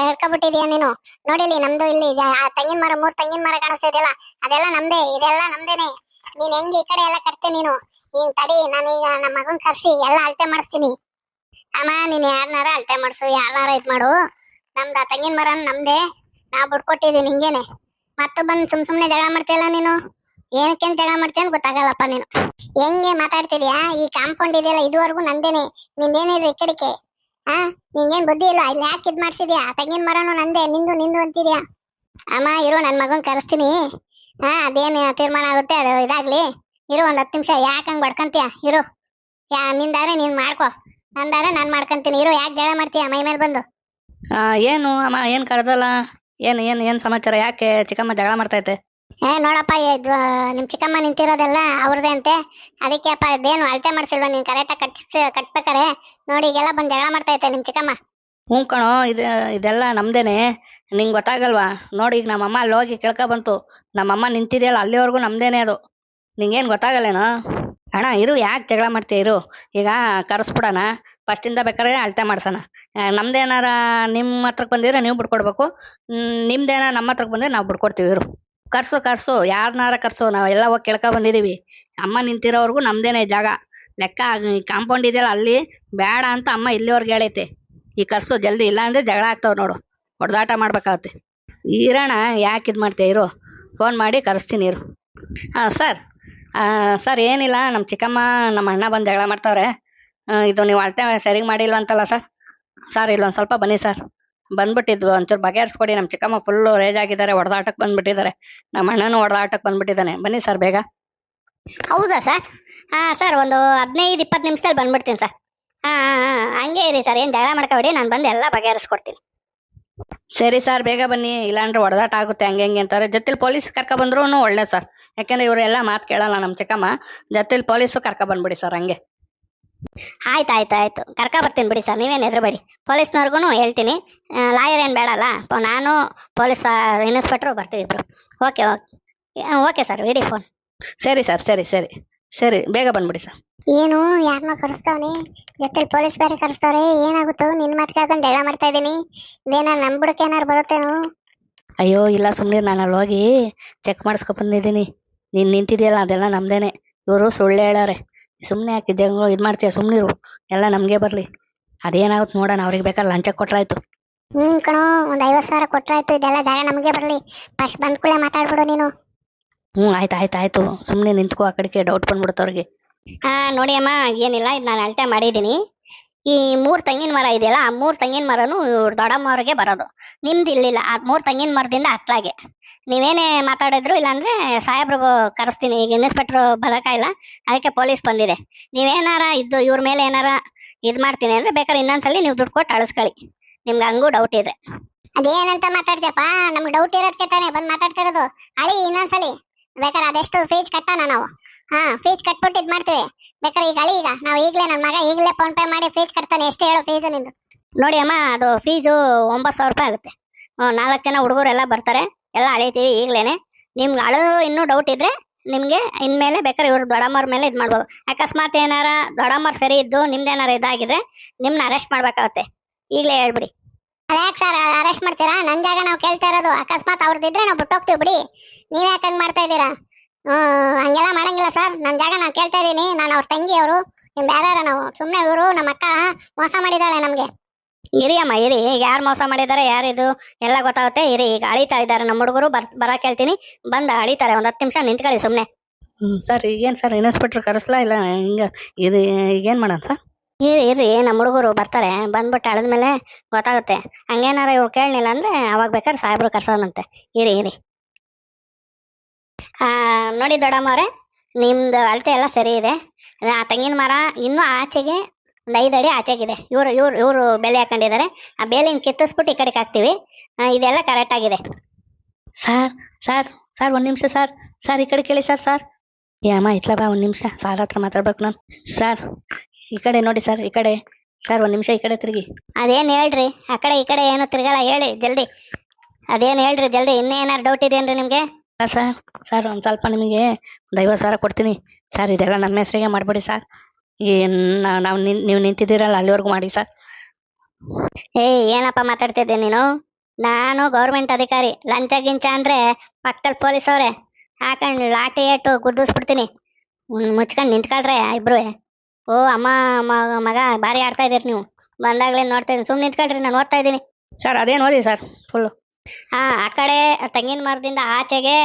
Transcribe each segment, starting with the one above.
ಹಿಡ್ಕೊಬಿಟ್ಟಿದ್ಯಾ ನೀನು. ನೋಡಿಲಿ ನಮ್ದು ಇಲ್ಲಿ ಆ ತೆಂಗಿನ ಮರ 3 ತೆಂಗಿನ ಮರ ಕಾಣಿಸ್ತಿದೆಯಲ್ಲ, ಅದೆಲ್ಲ ನಮ್ದೇ, ಇದೆಲ್ಲ ನಮ್ದೇನೆ. ನೀನ್ ಹೆಂಗ್ ಈ ಕಡೆ ಎಲ್ಲ ಕಟ್ತೆ ನೀನು? ನೀನ್ ತಡಿ, ನಾನೀಗ ನಮ್ಮ ಮಗನ್ ಕರ್ಸಿ ಎಲ್ಲ ಅಳತೆ ಮಾಡಿಸ್ತೀನಿ. ಅಮ್ಮ ನೀನ್ ಯಾರನಾರ ಅಳತೆ ಮಾಡಿಸು, ಯಾರನಾರ ಇದ್ ಮಾಡು, ನಮ್ದು ಆ ತೆಂಗಿನ ಮರ ನಮ್ದೇ, ನಾವ್ ಬಿಡ್ಕೊಟ್ಟಿದೀನಿ ಹಿಂಗೇನೆ. ಮತ್ತೆ ಬಂದ್ ಸುಮ್ನೆ ಜಗಳ ಮಾಡ್ತೀಯಲ್ಲ ನೀನು. ಏನಕ್ಕೇನ್ ಜಗಳ ಮಾಡ್ತೀಯ ಅಂತ ಗೊತ್ತಾಗಲ್ಲಪ್ಪ ನೀನು. ಹೆಂಗೆ ಮಾತಾಡ್ತಿದ್ಯಾ? ಈ ಕಾಂಪೌಂಡ್ ಇದೆಯಲ್ಲ ಇದುವರೆಗೂ ನಂದೇನೆ, ನಿಂದೇನಿದೆ ಈ ಕಡೆಗೆ? ಆ ನಿಂಗೇನ್ ಬುದ್ಧಿ ಇಲ್ಲ? ಇಲ್ಲಿ ಯಾಕೆ ಇದ್ ಮಾಡ್ಸಿದ್ಯಾ? ತೆಂಗಿನ ಮರನು ನಂದೇ, ನಿಂದು ಅಂತಿದ್ಯಾ? ಅಮ್ಮ ಇರು, ನನ್ ಮಗನ್ ಕರೆಸ್ತೀನಿ. ಅದೇನ್ ತೀರ್ಮಾನ ಆಗುತ್ತೆ ಅದು ಇದಾಗ್ಲಿ. ಇರು ಒಂದ್ 10 ನಿಮಿಷ. ಯಾಕಂಗ್ ಬಡ್ಕಂತೀಯ? ಇರು, ನಿಂದಾರೆ ನೀನ್ ಮಾಡ್ಕೊ, ನಂದಾರೆ ನಾನ್ ಮಾಡ್ಕಂತೀನಿ. ಇರು, ಯಾಕೆ ಜಗಳ ಮಾಡ್ತೀಯ ಮೈ ಮೇಲೆ ಬಂದು? ಏನು ಅಮ್ಮ, ಏನು ಕರೆದಲ್ಲ? ಏನು ಸಮಾಚಾರ? ಯಾಕೆ ಚಿಕ್ಕಮ್ಮ ಜಗಳ ಮಾಡ್ತೈತೆ? ನೋಡಪ್ಪ, ನಿಮ್ ಚಿಕ್ಕಮ್ಮ ನಿಂತಿರೋದೆಲ್ಲ ಅವ್ರದೇ ಅಂತೆ. ಅದಕ್ಕೆ ಅಪ್ಪ ಇದೇನು ಅಳತೆ ಮಾಡ್ಸಿಲ್ವ ನೀನ್ ಕರೆಕ್ಟಾಗಿ ಕಟ್ಬೇಕಾರೆ? ನೋಡಿ ಈಗೆಲ್ಲ ಬಂದ್ ಜಗಳ ಮಾಡ್ತೈತೆ ನಿಮ್ ಚಿಕ್ಕಮ್ಮ. ಹ್ಞೂ ಕಣೋ, ಇದೆಲ್ಲ ನಮ್ದೇನೆ. ನಿಂಗೆ ಗೊತ್ತಾಗಲ್ವಾ? ನೋಡಿ, ಈಗ ನಮ್ಮಮ್ಮ ಅಲ್ಲಿ ಹೋಗಿ ಬಂತು. ನಮ್ಮಮ್ಮ ನಿಂತಿದೆಯಲ್ಲ ಅಲ್ಲಿವರೆಗೂ ನಮ್ದೇನೆ ಅದು. ನಿಂಗೇನು ಗೊತ್ತಾಗಲ್ಲೇನೋ? ಅಣ್ಣ ಇರು, ಯಾಕೆ ಜಗಳ ಮಾಡ್ತೀಯ? ಇರು, ಈಗ ಕರೆಸ್ಬಿಡೋಣ. ಫಸ್ಟಿಂದ ಬೇಕಾದ್ರೆ ಅಳತೆ ಮಾಡ್ಸೋಣ. ನಮ್ದೇನಾರ ನಿಮ್ಮ ಹತ್ರಕ್ಕೆ ಬಂದಿದ್ರೆ ನೀವು ಬಿಡ್ಕೊಡ್ಬೇಕು, ನಿಮ್ದೇನಾರ ನಮ್ಮ ಹತ್ರಕ್ಕೆ ಬಂದರೆ ನಾವು ಬಿಡ್ಕೊಡ್ತೀವಿ. ಇರು, ಕರ್ಸು, ಯಾರನ್ನಾರ ಕರ್ಸು. ನಾವೆಲ್ಲ ಹೋಗಿ ಬಂದಿದ್ದೀವಿ. ಅಮ್ಮ ನಿಂತಿರೋವರೆಗೂ ನಮ್ದೇನೆ ಜಾಗ. ಲೆಕ್ಕ ಕಾಂಪೌಂಡ್ ಇದೆಯಲ್ಲ ಅಲ್ಲಿ ಬೇಡ ಅಂತ ಅಮ್ಮ ಇಲ್ಲಿವರೆಗೆ ಹೇಳೈತೆ. ಈ ಕರ್ಸು ಜಲ್ದಿ, ಇಲ್ಲ ಅಂದರೆ ಜಗಳ ಆಗ್ತಾವೆ ನೋಡು, ಹೊಡೆದಾಟ ಮಾಡ್ಬೇಕಾಗತ್ತೆ. ಇರೋಣ, ಯಾಕೆ ಇದು ಮಾಡ್ತೀಯ? ಇರು, ಫೋನ್ ಮಾಡಿ ಕರೆಸ್ತೀನಿ. ಇರು. ಸರ್ ಏನಿಲ್ಲ, ನಮ್ಮ ಚಿಕ್ಕಮ್ಮ ನಮ್ಮ ಅಣ್ಣ ಬಂದು ಜಗಳ ಮಾಡ್ತಾವ್ರೆ. ಇದು ನೀವು ಅಳತೆ ಸರಿಗೆ ಮಾಡಿಲ್ಲ ಅಂತಲ್ಲ ಸರ್ ಇಲ್ಲೊಂದು ಸ್ವಲ್ಪ ಬನ್ನಿ ಸರ್. ಬಂದ್ಬಿಟ್ಟಿದ್ವು, ಒಂಚೂರು ಬಗೆಹರಿಸ್ಕೊಡಿ. ನಮ್ಮ ಚಿಕ್ಕಮ್ಮ ಫುಲ್ಲು ರೇಜ್ ಆಗಿದ್ದಾರೆ, ಹೊಡೆದಾಟಕ್ಕೆ ಬಂದ್ಬಿಟ್ಟಿದ್ದಾರೆ. ನಮ್ಮ ಅಣ್ಣನೂ ಹೊಡೆದಾಟಕ್ಕೆ ಬಂದ್ಬಿಟ್ಟಿದ್ದಾನೆ. ಬನ್ನಿ ಸರ್ ಬೇಗ. ಹೌದಾ ಸರ್? ಸರ್ ಒಂದು 15-20 ನಿಮಿಷದಲ್ಲಿ ಬಂದ್ಬಿಡ್ತೀನಿ ಸರ್. ಹಂಗೆ ಇರಿ ಸರ್, ಏನು ಜಗಳ ಮಾಡ್ಕೊಬೇಡಿ, ನಾನು ಬಂದು ಎಲ್ಲ ಬಗೆಹರಿಸ್ಕೊಡ್ತೀನಿ. ಸರಿ ಸರ್, ಬೇಗ ಬನ್ನಿ, ಇಲ್ಲಾಂದ್ರೆ ಹೊಡೆದಾಟ ಆಗುತ್ತೆ ಹಂಗೆ ಅಂತಾರೆ. ಜೊತೆಲಿ ಪೊಲೀಸ್ ಬಂದ್ರೂ ಒಳ್ಳೆ ಸರ್, ಯಾಕೆಂದ್ರೆ ಇವರೆಲ್ಲ ಮಾತು ಕೇಳಲ್ಲ ನಮ್ಮ ಚಿಕ್ಕಮ್ಮ. ಜೊತೆಲಿ ಪೊಲೀಸು ಬಂದ್ಬಿಡಿ ಸರ್. ಹಂಗೆ ಆಯ್ತು ಬರ್ತೀನಿ ಬಿಡಿ ಸರ್, ನೀವೇನು ಹೆದರಬೇಡಿ. ಪೊಲೀಸ್ನವ್ರಿಗೂ ಹೇಳ್ತೀನಿ, ಲಾಯರ್ ಏನು ಬೇಡಲ್ಲ, ನಾನು ಪೊಲೀಸ್ ಇನ್ಸ್ಪೆಕ್ಟ್ರು ಬರ್ತೀವಿ ಇಬ್ರು. ಓಕೆ ಸರ್, ಇಡಿ ಫೋನ್. ಸರಿ ಸರ್, ಸರಿ ಬೇಗ ಬಂದ್ಬಿಡಿ ಸರ್. ಏನು ಯಾರನ್ನ ಕರೆಸ್ತಾವನಿ? ಜೊತೆಲಿ ಪೊಲೀಸ್ ಬೇರೆ ಕರೆಸ್ತಾವ್ರೆ. ಏನಾಗುತ್ತೋ? ನಿನ್ನ ಮಾತು ಕೇಳ್ಕೊಂಡು ಜಗಳ ಮಾಡ್ತಾ ಇದ್ದೀನಿ. ಇದೇನ ನಮ್ಮ ಬುಡಕ್ಕೆ ಏನಾರು ಬರುತ್ತೇನೋ? ಅಯ್ಯೋ ಇಲ್ಲ, ಸುಮ್ಮನೆ ನಾನು ಅಲ್ಲಿ ಹೋಗಿ ಚೆಕ್ ಬಂದಿದ್ದೀನಿ. ನೀನು ನಿಂತಿದೆಯಲ್ಲ ಅದೆಲ್ಲ ನಮ್ದೇನೆ. ಇವರು ಸುಳ್ಳು ಹೇಳಾರೆ. ಸುಮ್ಮನೆ ಯಾಕೆ ಜಗಳ ಇದು ಮಾಡ್ತೀಯ? ಸುಮ್ಮನಿರು, ಎಲ್ಲ ನಮಗೆ ಬರಲಿ. ಅದೇನಾಗುತ್ತೆ ನೋಡೋಣ, ಅವ್ರಿಗೆ ಬೇಕಾದ್ರೆ ಲಂಚ ಕೊಟ್ರಾಯ್ತು. ಕಣೋ, ಒಂದು 50,000 ಕೊಟ್ರಾಯ್ತು. ಇದೆಲ್ಲ ಜಾಗ ನಮಗೆ ಬರಲಿ. ಫಸ್ಟ್ ಬಂದ ಕೂಡಲೇ ಮಾತಾಡ್ಬಿಡು ನೀನು. ಆಯ್ತು. ಸುಮ್ಮನೆ ನಿಂತ್ಕೋ, ಆ ಕಡೆಗೆ ಡೌಟ್ ಬಂದ್ಬಿಡುತ್ತೆ ಅವ್ರಿಗೆ. ನೋಡಿ ಅಮ್ಮ, ಏನಿಲ್ಲ, ಇದು ನಾನು ಅಳತೆ ಮಾಡಿದ್ದೀನಿ. ಈ 3 ತೆಂಗಿನ ಮರ ಇದೆಯಲ್ಲ, ಆ 3 ತೆಂಗಿನ ಮರನು ಇವ್ರ ದೊಡ್ಡಮ್ಮವ್ರಿಗೆ ಬರೋದು, ನಿಮ್ದು ಇಲ್ಲಿಲ್ಲ. ಆ 3 ತೆಂಗಿನ ಮರದಿಂದ ಹತ್ಲಾಗೆ ನೀವೇನೇ ಮಾತಾಡಿದ್ರು, ಇಲ್ಲಾಂದ್ರೆ ಸಾಹೇಬ್ರು ಕರೆಸ್ತೀನಿ. ಈಗ ಇನ್ಸ್ಪೆಕ್ಟ್ರು ಬರೋಕ್ಕಾಗಿಲ್ಲ, ಅದಕ್ಕೆ ಪೊಲೀಸ್ ಬಂದಿದೆ. ನೀವೇನಾರ ಇವ್ರ ಮೇಲೆ ಏನಾರ ಇದು ಮಾಡ್ತೀನಿ ಅಂದ್ರೆ ಬೇಕಾದ್ರೆ ಇನ್ನೊಂದ್ಸಲಿ ನೀವು ದುಡ್ಡು ಕೊಟ್ಟು ಅಳಿಸ್ಕೊಳ್ಳಿ, ನಿಮ್ಗೆ ಹಂಗೂ ಡೌಟ್ ಇದೆ. ಅದೇನಂತ ಮಾತಾಡ್ತೀಯಪ್ಪ? ನಮ್ಗೆ ಡೌಟ್ ಇರೋದಕ್ಕೆ ತಾನೇ ಬಂದು ಮಾತಾಡ್ತಿರೋದು. ಅಳಿ ಇನ್ನೊಂದ್ಸಲಿ ಬೇಕಾದ್ರೆ ಅದೆಷ್ಟು ಫೀಸ್ ಕಟ್ಟೋಣ ನಾವು. ಫೀಸ್ ಕಟ್ಬಿಟ್ಟು ಇದು ಮಾಡ್ತೀವಿ. ಬೇಕಾದ್ರೆ ಈಗ ಅಳಿ, ಈಗ ನಾವು ಈಗಲೇ ನನ್ನ ಮಗ ಈಗಲೇ ಫೋನ್ ಪೇ ಮಾಡಿ ಫೀಸ್ ಕಟ್ತಾನೆ. ಎಷ್ಟು ಹೇಳೋ ಫೀಸು ನಿಂದು? ನೋಡಿ ಅಮ್ಮ, ಅದು ಫೀಸು 9,000 ರೂಪಾಯಿ ಆಗುತ್ತೆ. 4 ಜನ ಹುಡುಗರೆಲ್ಲ ಬರ್ತಾರೆ, ಎಲ್ಲ ಅಳಿತೀವಿ ಈಗಲೇನೆ. ನಿಮ್ಗೆ ಅಳೋದು ಇನ್ನೂ ಡೌಟ್ ಇದ್ರೆ ನಿಮಗೆ ಇನ್ಮೇಲೆ ಬೇಕಾದ್ರೆ ಇವ್ರು ದೊಡ್ಡಮ್ಮವ್ರ ಮೇಲೆ ಇದು ಮಾಡ್ಬೋದು. ಅಕಸ್ಮಾತ್ ಏನಾರ ದೊಡ್ಡಮ್ಮವ್ರು ಸರಿ ಇದ್ದು ನಿಮ್ದೇನಾರ ಇದಾಗಿದ್ರೆ ನಿಮ್ಮನ್ನ ಅರೆಸ್ಟ್ ಮಾಡ್ಬೇಕಾಗತ್ತೆ. ಈಗಲೇ ಹೇಳ್ಬಿಡಿ. ಅದ್ಯಾಕೆ ಸರ್ ಅರೆಸ್ಟ್ ಮಾಡ್ತೀರಾ? ನನ್ನ ಜಾಗ ನಾವು ಕೇಳ್ತಾ ಇರೋದು. ಅಕಸ್ಮಾತ್ ಅವ್ರದ್ದಿದ್ರೆ ನಾವು ಬಿಟ್ಟೋಗ್ತೀವಿ ಬಿಡಿ. ನೀವ್ ಯಾಕೆ ಹಂಗೆ ಮಾಡ್ತಾ ಇದ್ದೀರಾ? ಹಂಗೆಲ್ಲ ಮಾಡಂಗಿಲ್ಲ ಸರ್. ನನ್ನ ಜಾಗ ನಾನು ಕೇಳ್ತಾ ಇದ್ದೀನಿ. ನಾನು ಅವ್ರ ತಂಗಿ, ಅವರು ಬೇರೆ ನಾವು ಸುಮ್ಮನೆ. ಇವರು ನಮ್ಮ ಅಕ್ಕ ಮೋಸ ಮಾಡಿದಾಳೆ ನಮಗೆ. ಇರಿ ಅಮ್ಮ, ಇರಿ. ಈಗ ಯಾರು ಮೋಸ ಮಾಡಿದ್ದಾರೆ, ಯಾರಿದು ಎಲ್ಲ ಗೊತ್ತಾಗುತ್ತೆ. ಇರಿ, ಈಗ ಅಳಿತಾ ಇದ್ದಾರೆ ನಮ್ಮ ಹುಡುಗರು. ಬರಕ್ಕೆ ಹೇಳ್ತೀನಿ, ಬಂದು ಅಳಿತಾರೆ. ಒಂದು 10 ನಿಮಿಷ ನಿಂತ್ಕೊಳ್ಳಿ ಸುಮ್ಮನೆ. ಸರ್ ಈಗೇನು ಸರ್, ಇನ್ಸ್ಪೆಕ್ಟ್ರ್ ಕರೆಸ್ಲಾ ಇಲ್ಲ? ಹಿಂಗೆ ಇದು ಈಗೇನು ಮಾಡೋಣ ಸರ್? ಇರ್ರಿ, ನಮ್ಮ ಹುಡುಗರು ಬರ್ತಾರೆ. ಬಂದ್ಬಿಟ್ಟು ಅಳದ್ಮೇಲೆ ಗೊತ್ತಾಗುತ್ತೆ. ಹಂಗೇನಾರ ಇವ್ರು ಕೇಳಲಿಲ್ಲ ಅಂದ್ರೆ ಅವಾಗ ಬೇಕಾದ್ರೆ ಸಾಹೇಬ್ರು ಕರ್ಸೋಣಂತೆ. ಇರಿ. ನೋಡಿ ದೊಡ್ಡಮ್ಮವ್ರೆ, ನಿಮ್ದು ಅಳತೆ ಎಲ್ಲ ಸರಿ ಇದೆ. ಆ ತೆಂಗಿನ ಮರ ಇನ್ನೂ ಆಚೆಗೆ ಒಂದು 5 ಅಡಿ ಆಚೆಗಿದೆ. ಇವರು ಬೇಲೆ ಹಾಕೊಂಡಿದ್ದಾರೆ. ಆ ಬೇಲಿನ ಕಿತ್ತಿಸ್ಬಿಟ್ಟು ಈ ಕಡೆಗೆ ಹಾಕ್ತೀವಿ. ಇದೆಲ್ಲ ಕರೆಕ್ಟ್ ಆಗಿದೆ. ಸರ್ 1 ನಿಮಿಷ ಸರ್ ಈ ಕಡೆ ಕೇಳಿ ಸರ್. ಅಮ್ಮ ಇತ್ಲ ಬಾ, 1 ನಿಮಿಷ ಸಾರ್ ಹತ್ರ ಮಾತಾಡ್ಬೇಕು ನಾನು. ಸರ್ ಈ ಕಡೆ ನೋಡಿ ಸರ್, ಈ ಕಡೆ ಸರ್. 1 ನಿಮಿಷ ಈ ಕಡೆ ತಿರುಗಿ. ಅದೇನು ಹೇಳ್ರಿ? ಆ ಕಡೆ ಈ ಕಡೆ ಏನು ತಿರ್ಗಲ್ಲ, ಹೇಳಿ ಜಲ್ದಿ. ಅದೇನು ಹೇಳ್ರಿ ಜಲ್ದಿ. ಇನ್ನೇನಾರು ಡೌಟ್ ಇದೆಯೇನ್ರಿ ನಿಮಗೆ? ಸರ್ ಒಂದು ಸ್ವಲ್ಪ ನಿಮಗೆ ಒಂದು 50,000 ಕೊಡ್ತೀನಿ ಸರ್. ಇದೆಲ್ಲ ನಮ್ಮ ಹೆಸರಿಗೆ ಮಾಡಿಬಿಡಿ ಸರ್. ನೀವು ನಿಂತಿದ್ದೀರಲ್ಲ ಅಲ್ಲಿವರೆಗೂ ಮಾಡಿ ಸರ್. ಏನಪ್ಪ ಮಾತಾಡ್ತಿದ್ದೆ ನೀನು? ನಾನು ಗೌರ್ಮೆಂಟ್ ಅಧಿಕಾರಿ, ಲಂಚ ಗಿಂಚ ಅಂದ್ರೆ ಪಕ್ಕದಲ್ಲಿ ಪೊಲೀಸ್ ಅವ್ರೆ ಹಾಕೊಂಡು ಲಾಠಿ ಏಟು ಗುದ್ದಿಸ್ಬಿಡ್ತೀನಿ. ಮುಚ್ಕೊಂಡು ನಿಂತ್ಕೊಳ್ರೆ ಇಬ್ರು. ಓ ಅಮ್ಮ ಮಗ ಭಾರಿ ಆಡ್ತಾ ಇದೀರಿ ನೀವು. ಬಂದಾಗ್ಲೇ ನೋಡ್ತಾ ಇದ್ದೀನಿ, ಸುಮ್ಮನೆ ನಿಂತ್ಕೊಳ್ರಿ, ನಾನು ಓದ್ತಾ ಇದ್ದೀನಿ. ಸರ್ ಅದೇನು ಓದಿ ಸರ್ ಫುಲ್ಲು. ಆ ಕಡೆ ತೆಂಗಿನ ಮರದಿಂದ ಆಚೆಗೆ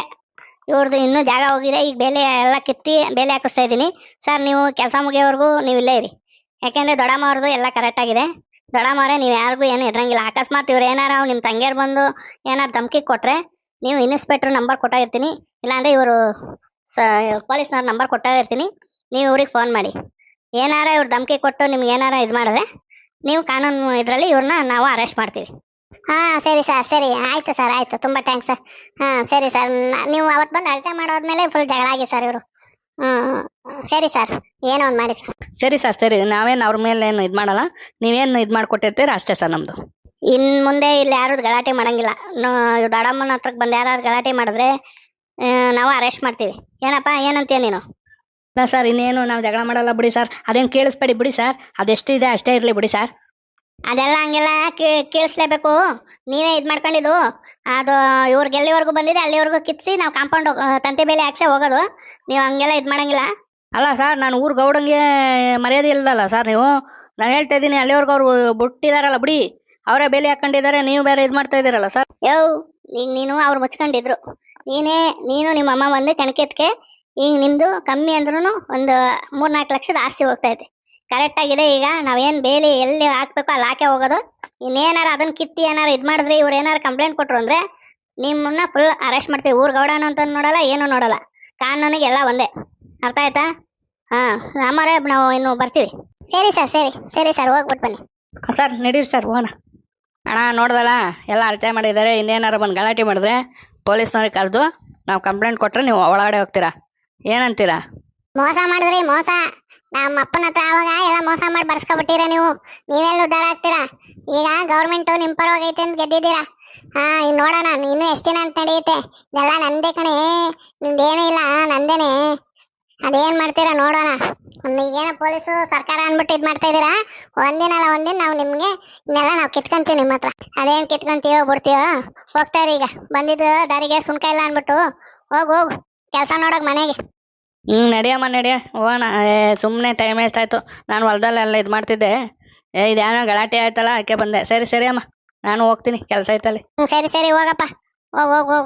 ಇವ್ರದ್ದು ಇನ್ನೂ ಜಾಗ ಹೋಗಿದೆ. ಈಗ ಬೇಲಿ ಎಲ್ಲ ಕಿತ್ತಿ ಬೇಲಿ ಹಾಕಿಸ್ತಾ ಇದ್ದೀನಿ. ಸರ್ ನೀವು ಕೆಲಸ ಮುಗಿಯೋವರೆಗೂ ನೀವು ಇಲ್ಲೇ ಇರಿ, ಯಾಕೆಂದ್ರೆ ದೊಡ್ಡಮ್ಮ ಅವ್ರದ್ದು ಎಲ್ಲ ಕರೆಕ್ಟ್ ಆಗಿದೆ. ದೊಡ್ಡಮ್ಮವ್ರೆ ನೀವು ಯಾರಿಗೂ ಏನು ಇದ್ರಂಗಿಲ್ಲ. ಅಕಸ್ಮಾತ್ ಇವ್ರು ಏನಾರ ನಿಮ್ಮ ತಂಗಿಯರು ಬಂದು ಏನಾರು ಧಮ್ಕಿ ಕೊಟ್ರೆ ನೀವು ಇನ್ಸ್ಪೆಕ್ಟ್ರ್ ನಂಬರ್ ಕೊಟ್ಟಾಗಿರ್ತೀನಿ, ಇಲ್ಲಾಂದ್ರೆ ಇವರು ಪೊಲೀಸ್ನವ್ರ ನಂಬರ್ ಕೊಟ್ಟಾಗಿರ್ತೀನಿ. ನೀವು ಇವ್ರಿಗೆ ಫೋನ್ ಮಾಡಿ. ಏನಾರ ಇವ್ರು ಧಮ್ಕಿ ಕೊಟ್ಟು ನಿಮ್ಗೆ ಏನಾರ ಇದು ಮಾಡಿದ್ರೆ ನೀವು ಕಾನೂನು ಇದರಲ್ಲಿ ಇವ್ರನ್ನ ನಾವು ಅರೆಸ್ಟ್ ಮಾಡ್ತೀವಿ. ಹಾಂ ಸರಿ ಸರ್, ಸರಿ ಆಯಿತು ಸರ್, ಆಯಿತು, ತುಂಬ ಥ್ಯಾಂಕ್ಸ್ ಸರ್. ಹಾಂ ಸರಿ ಸರ್, ನೀವು ಅವತ್ತು ಬಂದು ಅಳತೆ ಮಾಡೋದ್ಮೇಲೆ ಫುಲ್ ಜಗಳ ಆಗಿ ಸರ್ ಇವರು. ಸರಿ ಸರ್, ಏನೋ ಒಂದು ಮಾಡಿ ಸರ್. ಸರಿ ಸರ್ ಸರಿ, ನಾವೇನು ಅವ್ರ ಮೇಲೆ ಏನು ಇದು ಮಾಡಲ್ಲ, ನೀವೇನು ಇದು ಮಾಡಿಕೊಟ್ಟಿರ್ತೀರ ಅಷ್ಟೇ ಸರ್ ನಮ್ಮದು. ಇನ್ನು ಮುಂದೆ ಇಲ್ಲಿ ಯಾರು ಗಲಾಟೆ ಮಾಡಂಗಿಲ್ಲ. ದೊಡ್ಡಮ್ಮನ ಹತ್ರಕ್ಕೆ ಬಂದು ಯಾರು ಗಲಾಟೆ ಮಾಡಿದ್ರೆ ನಾವು ಅರೆಸ್ಟ್ ಮಾಡ್ತೀವಿ. ಏನಪ್ಪ ಏನಂತೀಯ ನೀನು? ಇಲ್ಲ ಸರ್, ಇನ್ನೇನು ನಾವು ಜಗಳ ಮಾಡಲ್ಲ ಬಿಡಿ ಸರ್. ಅದೇನು ಕೇಳಿಸ್ಬೇಡಿ ಬಿಡಿ ಸರ್, ಅದೆಷ್ಟಿದೆ ಅಷ್ಟೇ ಇರಲಿ ಬಿಡಿ ಸರ್. ಅದೆಲ್ಲ ಹಂಗೆಲ್ಲ ಕೇಳಿಸ್ಲೇಬೇಕು. ನೀವೇ ಇದು ಮಾಡ್ಕೊಂಡಿದ್ದು. ಅದು ಇವ್ರಿಗೆ ಎಲ್ಲಿವರೆಗೂ ಬಂದಿದೆ ಅಲ್ಲಿವರೆಗೂ ಕಿತ್ಸಿ ನಾವು ಕಾಂಪೌಂಡ್ ತಂತಿ ಬೇಲಿ ಹಾಕ್ಸೇ ಹೋಗೋದು. ನೀವು ಹಂಗೆಲ್ಲ ಇದು ಮಾಡಂಗಿಲ್ಲ. ಅಲ್ಲ ಸರ್, ನಾನು ಊರು ಗೌಡಂಗೆ ಮರ್ಯಾದೆ ಇಲ್ಲದಲ್ಲ ಸರ್ ನೀವು. ನಾನು ಹೇಳ್ತಾ ಇದ್ದೀನಿ, ಅಲ್ಲಿವರೆಗೂ ಅವರು ಬಿಟ್ಟಿದಾರಲ್ಲ ಬಿಡಿ, ಅವರೇ ಬೇಲಿ ಹಾಕೊಂಡಿದ್ದಾರೆ, ನೀವು ಬೇರೆ ಇದು ಮಾಡ್ತಾ ಇದ್ದೀರಲ್ಲ ಸರ್. ನೀನು ಅವ್ರು ಮುಚ್ಕೊಂಡಿದ್ರು, ನೀನು ನಿಮ್ಮ ಅಮ್ಮ ಬಂದು ಕಣಕೆತ್ಕೆ. ಈಗ ನಿಮ್ದು ಕಮ್ಮಿ ಅಂದ್ರೂ ಒಂದು 3-4 ಲಕ್ಷದ ಆಸ್ತಿ ಹೋಗ್ತಾ ಇದೆ. ಕರೆಕ್ಟ್ ಆಗಿದೆ. ಈಗ ನಾವೇನು ಬೇಲಿ ಎಲ್ಲಿ ಹಾಕ್ಬೇಕು ಅಲ್ಲಿ ಹಾಕೇ ಹೋಗೋದು. ಇನ್ನೇನಾರ ಅದನ್ನ ಕಿತ್ತಿ ಏನಾರು ಇದು ಮಾಡಿದ್ರೆ, ಇವ್ರು ಏನಾರು ಕಂಪ್ಲೇಂಟ್ ಕೊಟ್ರು ಅಂದ್ರೆ ನಿಮ್ಮನ್ನ ಫುಲ್ ಅರೆಸ್ಟ್ ಮಾಡ್ತೀವಿ. ಊರ್ ಗೌಡನ ಅಂತ ನೋಡಲ್ಲ, ಏನು ನೋಡಲ್ಲ, ಕಾನೂನಿಗೆ ಎಲ್ಲ ಒಂದೇ. ಅರ್ಥ ಆಯ್ತಾ? ಅಮ್ಮರೇ ನಾವು ಇನ್ನು ಬರ್ತೀವಿ. ಸರಿ ಸರ್, ಸರಿ ಸರಿ ಸರ್, ಹೋಗ್ಬಿಟ್ಟು ಬನ್ನಿ. ಸರ್ ನಡೀರಿ ಸರ್ ಹೋಗೋಣ. ಅಣ್ಣ ನೋಡ್ದಲ್ಲ, ಎಲ್ಲ ಅಳತೆ ಮಾಡಿದ್ದಾರೆ. ಇನ್ನೇನಾರು ಬಂದು ಗಲಾಟೆ ಮಾಡಿದ್ರೆ ಪೊಲೀಸ್ನವ್ರಿಗೆ ಕರೆದು ನಾವು ಕಂಪ್ಲೇಂಟ್ ಕೊಟ್ಟರೆ ನೀವು ಒಳಗಡೆ ಹೋಗ್ತೀರಾ, ಏನಂತೀರಾ? ಮೋಸ ಮಾಡಿದ್ರಿ, ಮೋಸ. ನಮ್ಮ ಅಪ್ಪನ ಹತ್ರ ಆವಾಗ ಎಲ್ಲ ಮೋಸ ಮಾಡಿ ಬರ್ಸ್ಕೊಬಿಟ್ಟಿರ ನೀವು. ನೀವೆಲ್ಲ ಉದ್ಧಾರ ಆಗ್ತೀರಾ? ಈಗ ಗೌರ್ಮೆಂಟು ನಿಮ್ಮ ಪರವಾಗೈತೆ ಅಂತ ಗೆದ್ದಿದ್ದೀರಾ. ಈಗ ನೋಡೋಣ ಇನ್ನು ಎಷ್ಟು ದಿನ ಅಂತ ನಡೆಯುತ್ತೆ. ಇದೆಲ್ಲ ನಂದೇ ಕಣೆ, ನಿಂದೇನೂ ಇಲ್ಲ, ನಂದೇನೆ. ಅದೇನು ಮಾಡ್ತೀರಾ ನೋಡೋಣ. ಈಗೇನೋ ಪೊಲೀಸು ಸರ್ಕಾರ ಅಂದ್ಬಿಟ್ಟು ಇದು ಮಾಡ್ತಾ ಇದ್ದೀರಾ. ಒಂದಿನ ಅಲ್ಲ ಒಂದಿನ ನಾವು ನಿಮಗೆ ಇನ್ನೆಲ್ಲ ನಾವು ಕಿತ್ಕೊಂತೀವಿ ನಿಮ್ಮ ಹತ್ರ. ಅದೇನು ಕಿತ್ಕೊಂತೀವೋ ಬಿಡ್ತೀವೋ. ಹೋಗ್ತಾರೆ ಈಗ ಬಂದಿದ್ದು ದಾರಿಗೆ ಸುಣ್ಕ ಇಲ್ಲ ಅಂದ್ಬಿಟ್ಟು. ಹೋಗು ಕೆಲಸ ನೋಡೋಕೆ ಮನೆಗೆ. ನಡಿಯಮ್ಮ ನಡಿಯ ಹೋಗೋಣ. ಸುಮ್ಮನೆ ಟೈಮ್ ವೇಸ್ಟ್ ಆಯಿತು. ನಾನು ಹೊಲದಲ್ಲೆಲ್ಲ ಇದು ಮಾಡ್ತಿದ್ದೆ, ಇದೇನೋ ಗಲಾಟೆ ಆಯ್ತಲ್ಲ ಅದಕ್ಕೆ ಬಂದೆ. ಸರಿ ಸರಿ ಅಮ್ಮ, ನಾನು ಹೋಗ್ತೀನಿ, ಕೆಲಸ ಐತಲ್ಲಿ. ಸರಿ ಸರಿ, ಹೋಗಪ್ಪ, ಹೋಗು.